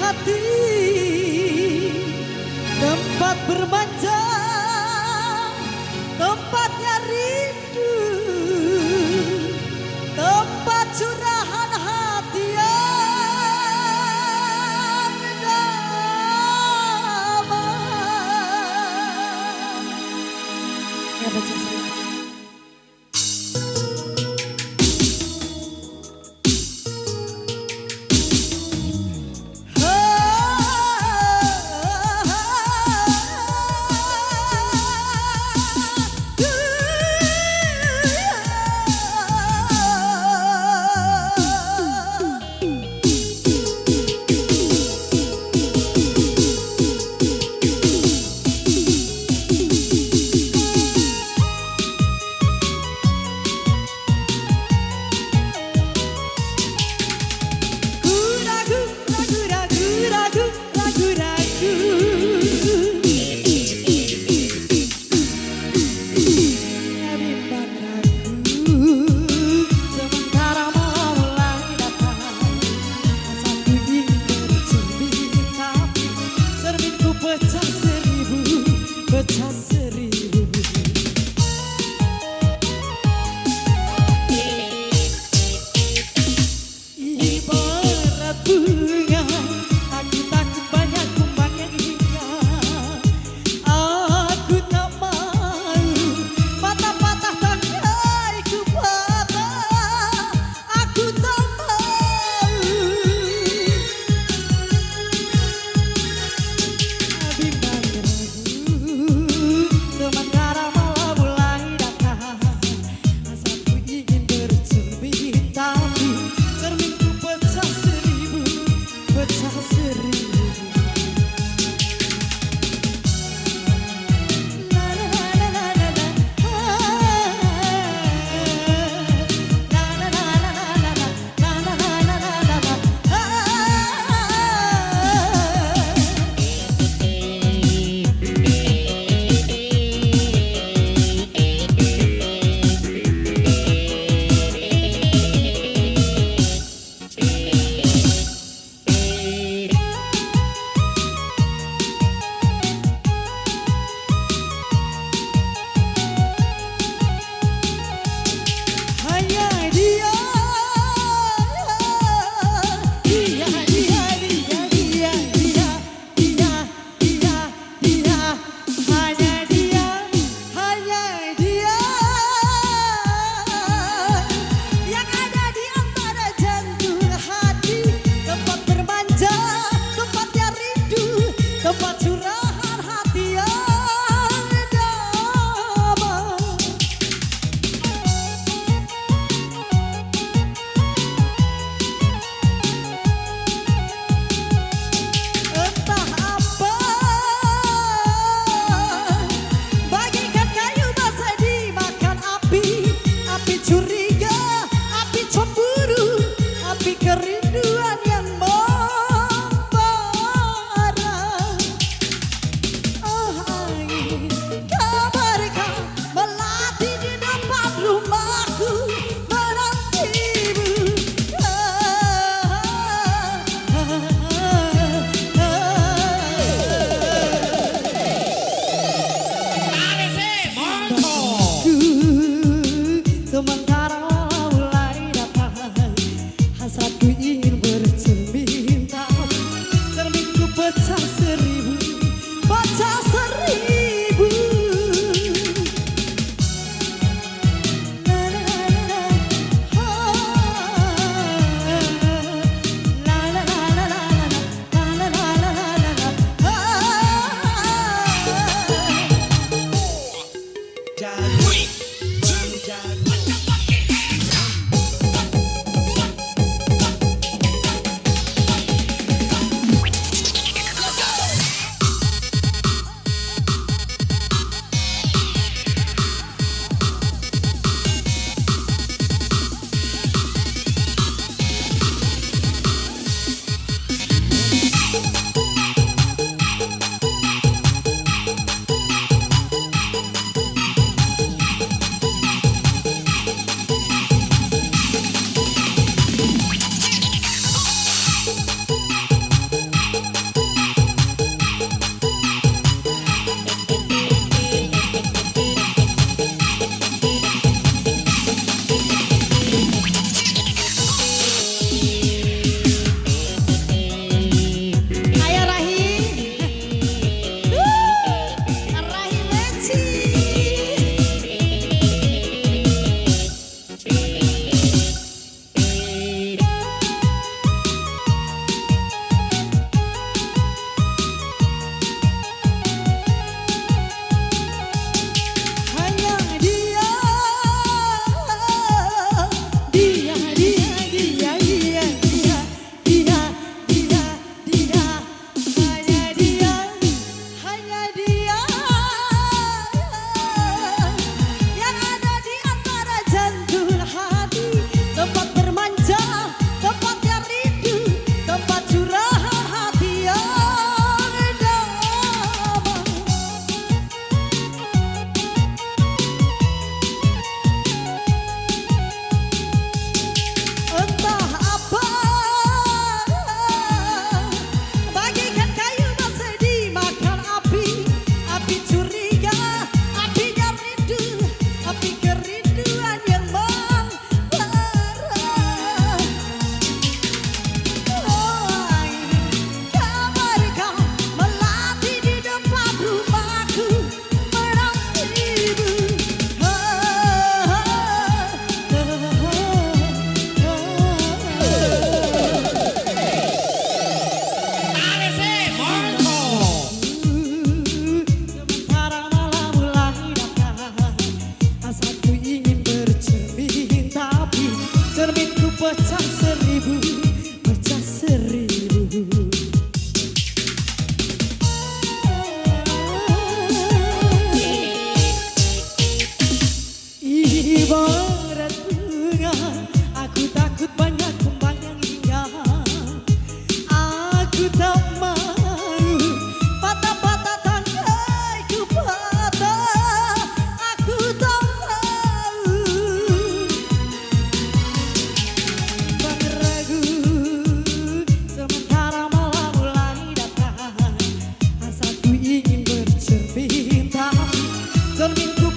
hati, tempat bermanja, tempatnya rindu, tempat curahan hati yang damai. Ya, baca sendiri.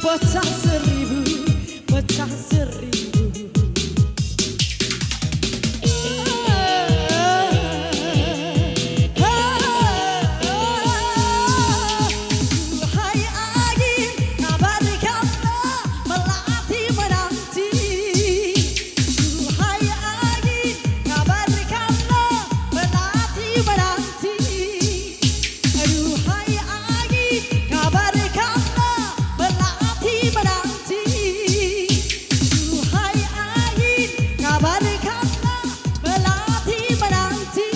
pecah seribu, pecah seribu. Hai angin, kabarkanlah melati menanti. Hai angin, kabarkanlah melati menanti. Aduh, hai angin, kabarkanlah melati menanti. Hai angin, kabarkanlah melati menanti.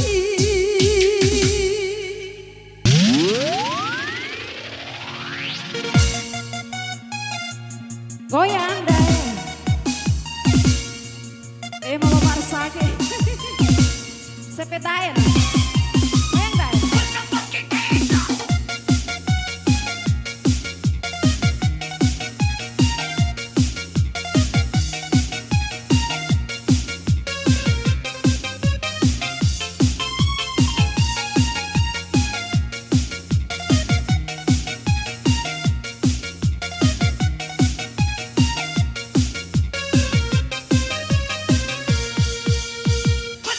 Goyang deh, mama marsake, sepetain, goyang deh.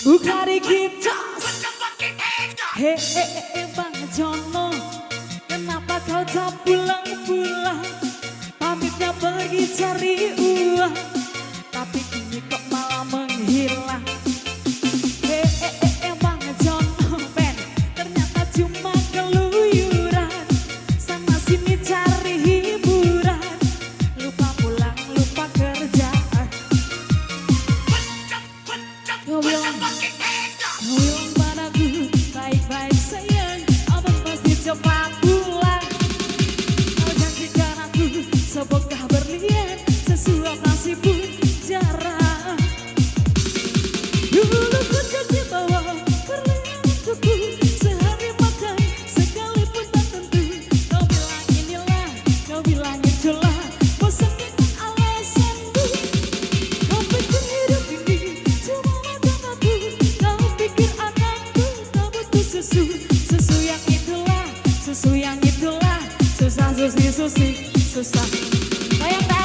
Bukari kita, Bang Jono, kenapa kau tak pulang-pulang? Pamitnya pergi cari uang, tapi kini kok malah menghilang. Bang Jono, Ben, ternyata cuma keluyuran, sana sini cari hiburan, lupa pulang, lupa kerjaan. Kau bilang padaku, baik-baik sayang, abang pasti cepat pulang. Kau janjikan aku sebongkah berlian, sesuap nasib pun jarang. Dulu ku janji bahwa berlian untukku, sehari makan sekalipun tak tentu. Kau bilang inilah, kau bilang itulah, bosan dengan alasanku. Kau pikir hidup ini cuma makan aku, kau pikir anakku tak butuh susu. Susu yang itulah, susu yang itulah, susah susi susi susah. Goyang deh.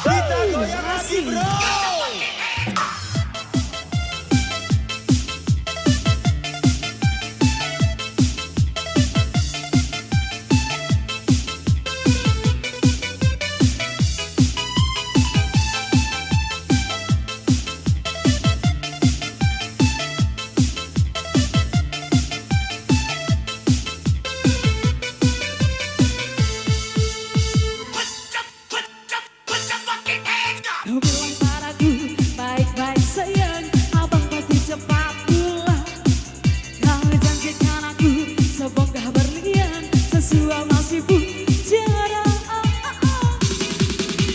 Kita goyang lagi, bro. Kau bilang padaku, baik-baik sayang, abang pasti cepat pulang. Kau janjikan aku sebongkah berlian, sesuap nasib pun jarang.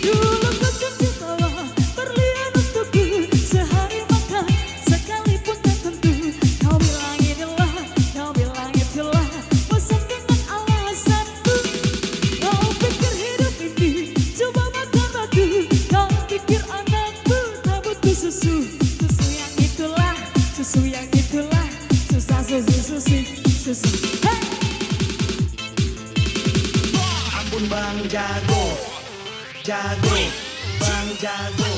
Dulu ku janji bahwa berlian untukku, sehari makan sekalipun tak tentu. Kau bilang inilah, kau bilang itulah, bosan dengan alasanku. Kau pikir hidup ini cuma makan batu, kau pikir anakku tak butuh susu. Susu yang itulah, susu yang itulah, susah susi susi susah. Hey! Ampun Bang Jago, Jago, Bang Jago.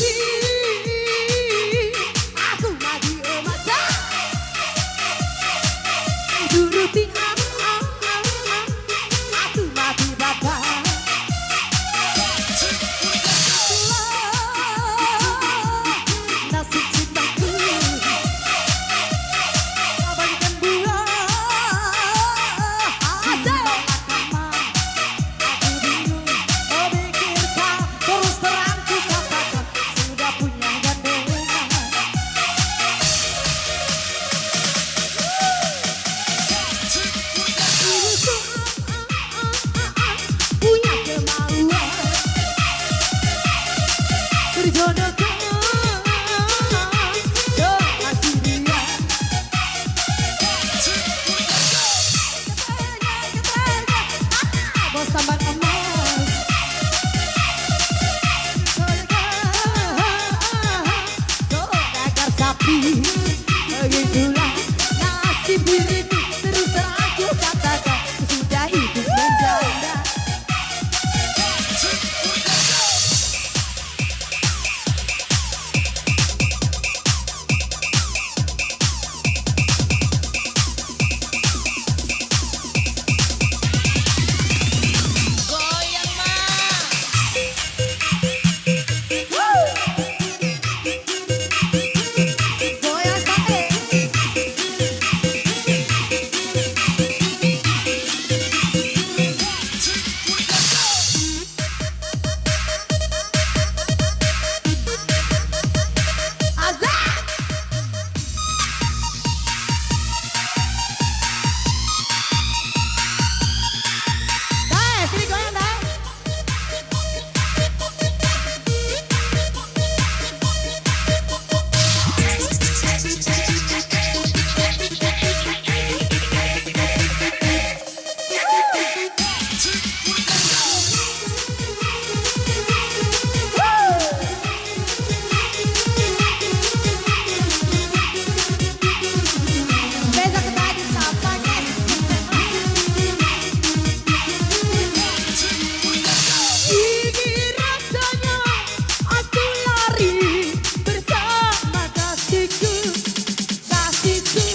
turuti aku mati masa turuti aku mati bapak nasib cintaku abaikan buah hasil mahkamah aku bingung memikirkan terus terang ku katakan sudah punya gandengan punya kemauan berjodohkan dengan si dia bos tambang emas dagar sapi begitulah nasib diriku terus terang aku katakan sudah hidup menjanda. Goyang mah goyang sate azab sini goyang dah. Besok kita lagi sapa guys. Ini rasanya aku lari bersama kasihku, kasihku.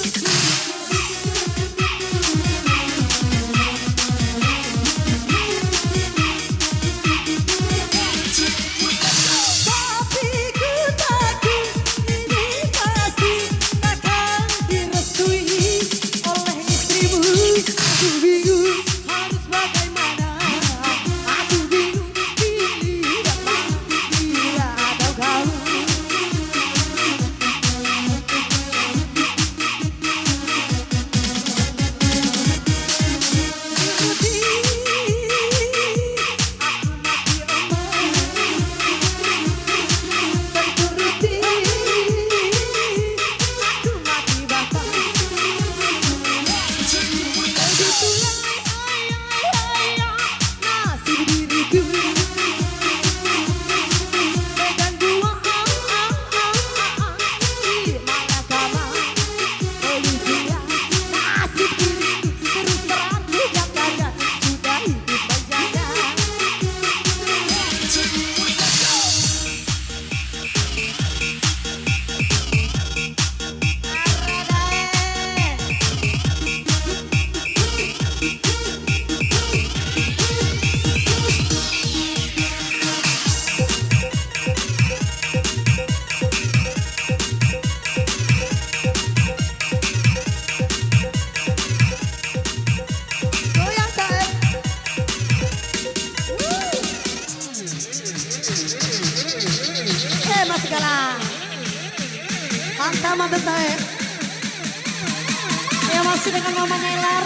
Tapi ku takut ini pasti takkan direstui oleh istrimu. Aku bingung harus bagaimana. Aku bingung pilih dapat bila ada kau. Turuti aku mati berturuti aku mati bapak begitulah nasib diriku megang buah di mahkamah begitulah nasib diriku terus terang ku katakan sudah hidup menjanda. Goyang tak? Mas segala mantap mantap saya ya masih dengan Mama Nelar.